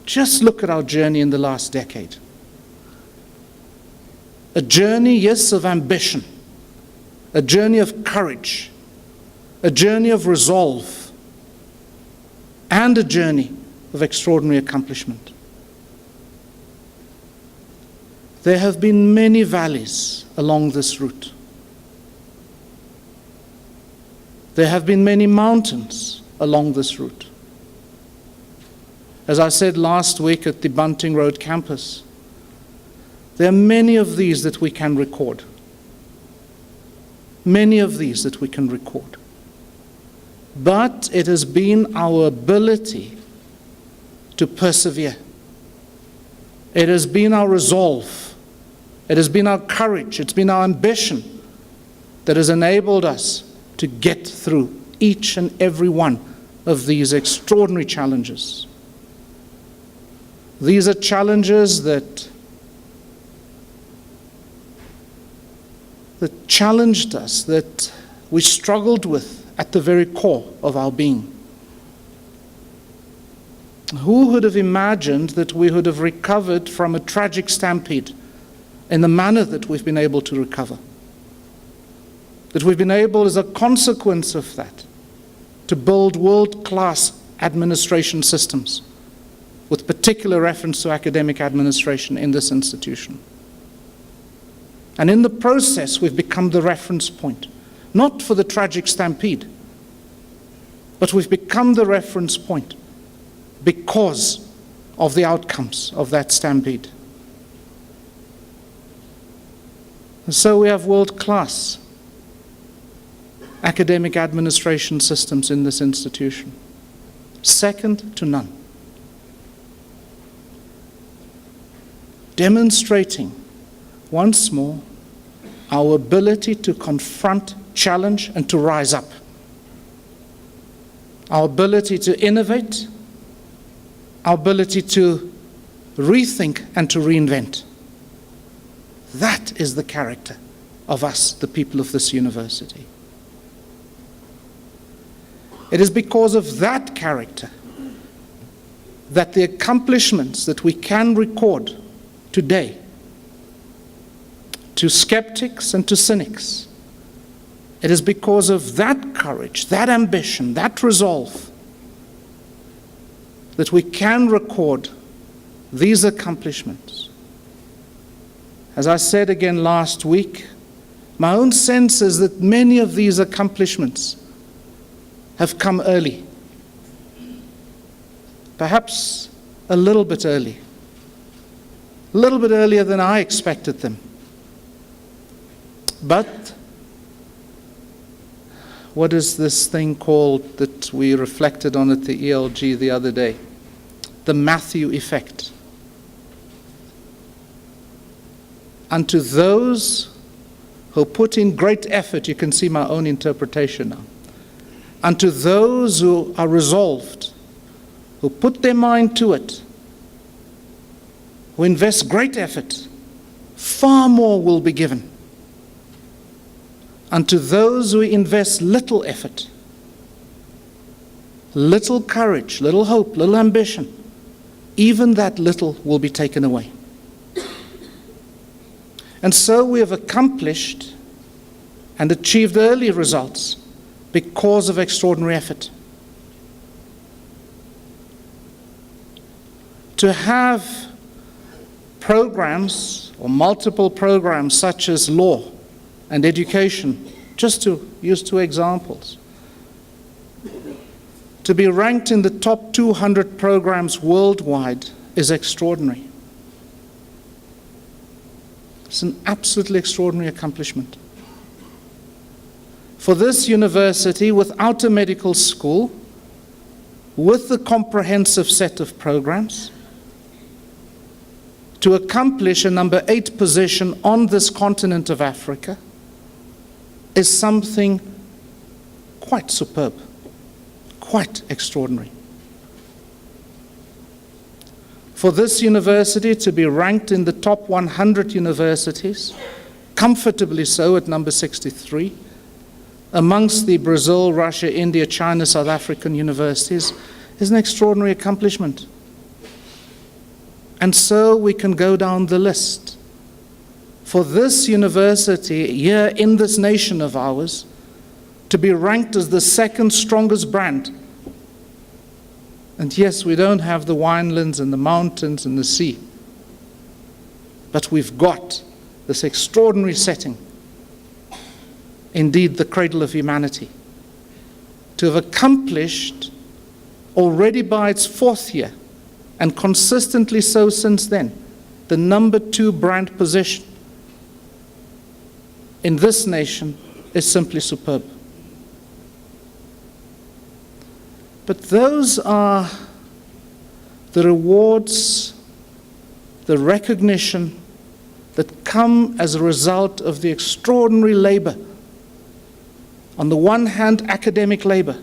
Just look at our journey in the last decade. A journey, yes, of ambition, a journey of courage, a journey of resolve, and a journey of extraordinary accomplishment. There have been many valleys along this route. There have been many mountains along this route. As I said last week at the Bunting Road campus, there are many of these that we can record. Many of these that we can record. But it has been our ability to persevere. It has been our resolve. It has been our courage. It's been our ambition that has enabled us to get through each and every one of these extraordinary challenges. These are challenges that challenged us, that we struggled with at the very core of our being. Who would have imagined that we would have recovered from a tragic stampede in the manner that we've been able to recover? That we've been able, as a consequence of that, to build world-class administration systems, with particular reference to academic administration in this institution. And in the process, we've become the reference point, not for the tragic stampede, but we've become the reference point because of the outcomes of that stampede. And so we have world-class academic administration systems in this institution, second to none. Demonstrating once more our ability to confront, challenge, and to rise up. Our ability to innovate, our ability to rethink and to reinvent. That is the character of us, the people of this university. It is because of that character that the accomplishments that we can record today, to skeptics and to cynics, it is because of that courage, that ambition, that resolve, that we can record these accomplishments. As I said again last week, my own sense is that many of these accomplishments have come early. Perhaps a little bit early. A little bit earlier than I expected them. But what is this thing called that we reflected on at the ELG the other day? The Matthew effect. Unto those who put in great effort, you can see my own interpretation now. Unto those who are resolved, who put their mind to it, who invest great effort, far more will be given. Unto those who invest little effort, little courage, little hope, little ambition, even that little will be taken away. And so we have accomplished and achieved early results because of extraordinary effort. To have programs or multiple programs such as law and education, just to use two examples, to be ranked in the top 200 programs worldwide is extraordinary. It's an absolutely extraordinary accomplishment. For this university, without a medical school, with a comprehensive set of programs, to accomplish a number 8 position on this continent of Africa is something quite superb, quite extraordinary. For this university to be ranked in the top 100 universities, comfortably so at number 63, amongst the Brazil, Russia, India, China, South African universities, is an extraordinary accomplishment. And so we can go down the list. For this university here in this nation of ours to be ranked as the second strongest brand. And yes, we don't have the winelands and the mountains and the sea, but we've got this extraordinary setting, indeed the cradle of humanity, to have accomplished already by its 4th year, and consistently so since then, the number 2 brand position in this nation is simply superb. But those are the rewards, the recognition that come as a result of the extraordinary labor. On the one hand, academic labor,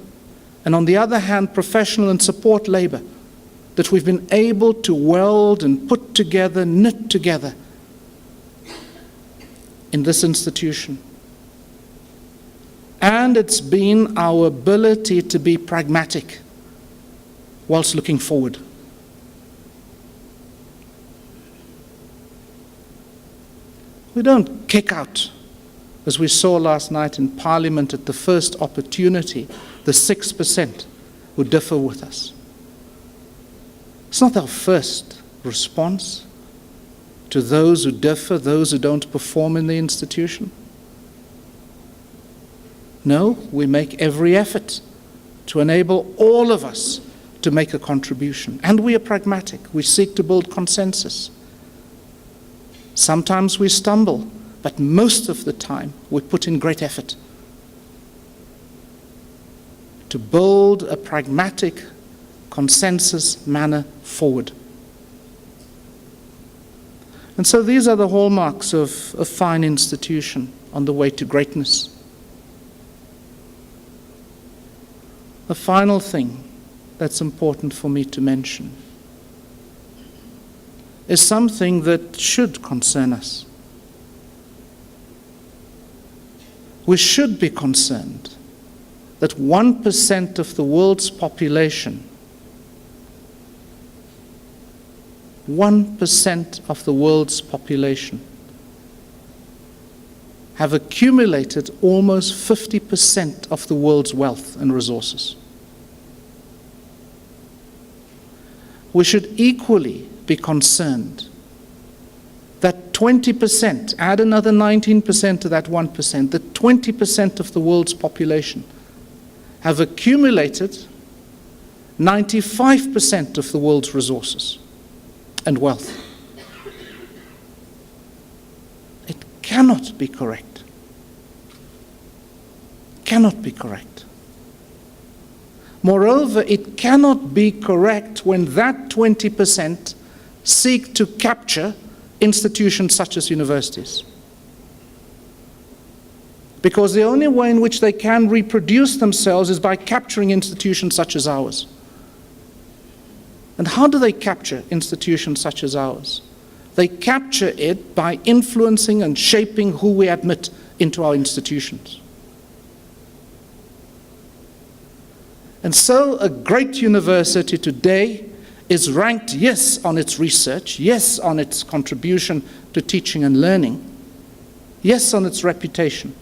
and on the other hand, professional and support labor, that we've been able to weld and put together, knit together in this institution. And it's been our ability to be pragmatic whilst looking forward. We don't kick out, as we saw last night in Parliament at the first opportunity, the 6% who differ with us. It's not our first response to those who differ, those who don't perform in the institution. No, we make every effort to enable all of us to make a contribution. And we are pragmatic. We seek to build consensus. Sometimes we stumble, but most of the time we put in great effort to build a pragmatic consensus manner forward. And so these are the hallmarks of a fine institution on the way to greatness. The final thing that's important for me to mention is something that should concern us. We should be concerned that 1% of the world's population, 1% of the world's population have accumulated almost 50% of the world's wealth and resources. We should equally be concerned that 20%, add another 19% to that 1%, that 20% of the world's population have accumulated 95% of the world's resources and wealth. It cannot be correct. Cannot be correct. Moreover, it cannot be correct when that 20% seek to capture institutions such as universities. Because the only way in which they can reproduce themselves is by capturing institutions such as ours. And how do they capture institutions such as ours? They capture it by influencing and shaping who we admit into our institutions. And so a great university today is ranked, yes, on its research, yes, on its contribution to teaching and learning, yes, on its reputation.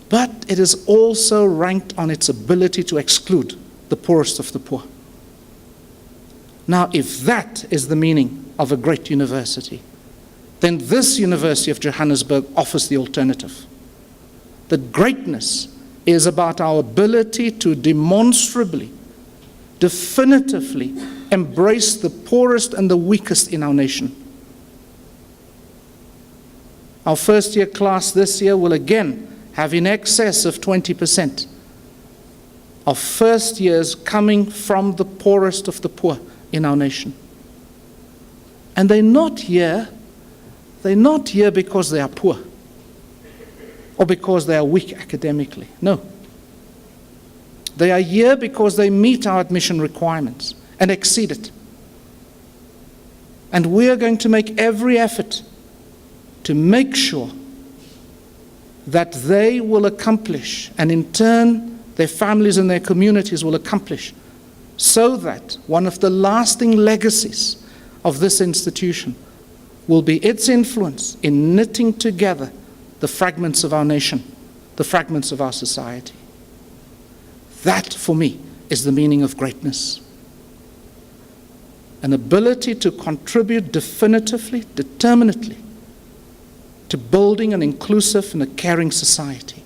But it is also ranked on its ability to exclude the poorest of the poor. Now, if that is the meaning of a great university, then this University of Johannesburg offers the alternative. That greatness is about our ability to demonstrably, definitively embrace the poorest and the weakest in our nation. Our first year class this year will again have in excess of 20% of first years coming from the poorest of the poor in our nation. And they're not here because they are poor or because they are weak academically. No. They are here because they meet our admission requirements and exceed it. And we are going to make every effort to make sure that they will accomplish, and in turn their families and their communities will accomplish, so that one of the lasting legacies of this institution will be its influence in knitting together the fragments of our nation, the fragments of our society. That, for me, is the meaning of greatness. An ability to contribute definitively, determinately, to building an inclusive and a caring society,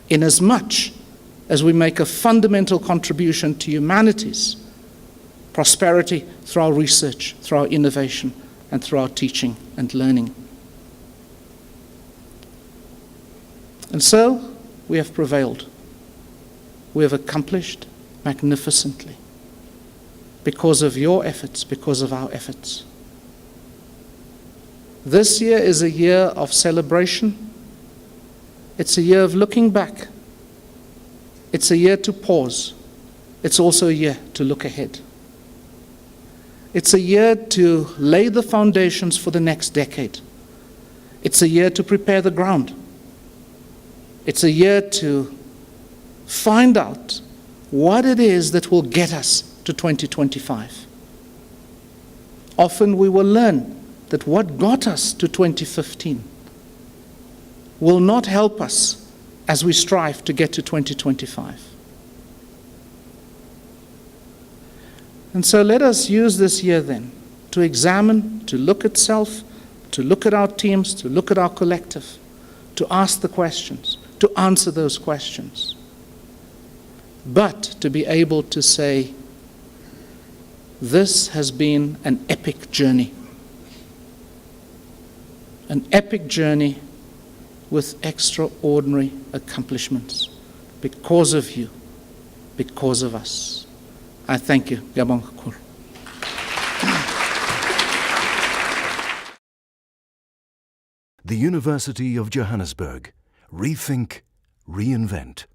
inasmuch as we make a fundamental contribution to humanity's prosperity through our research, through our innovation, and through our teaching and learning. And so, we have prevailed. We have accomplished magnificently because of your efforts, because of our efforts. This year is a year of celebration. It's a year of looking back. It's a year to pause. It's also a year to look ahead. It's a year to lay the foundations for the next decade. It's a year to prepare the ground. It's a year to find out what it is that will get us to 2025. Often we will learn that what got us to 2015 will not help us as we strive to get to 2025. And so let us use this year then to examine, to look at self, to look at our teams, to look at our collective, to ask the questions, to answer those questions, but to be able to say, this has been an epic journey. An epic journey with extraordinary accomplishments because of you, because of us. I thank you. Ngiyabonga kakhulu. The University of Johannesburg. Rethink, reinvent.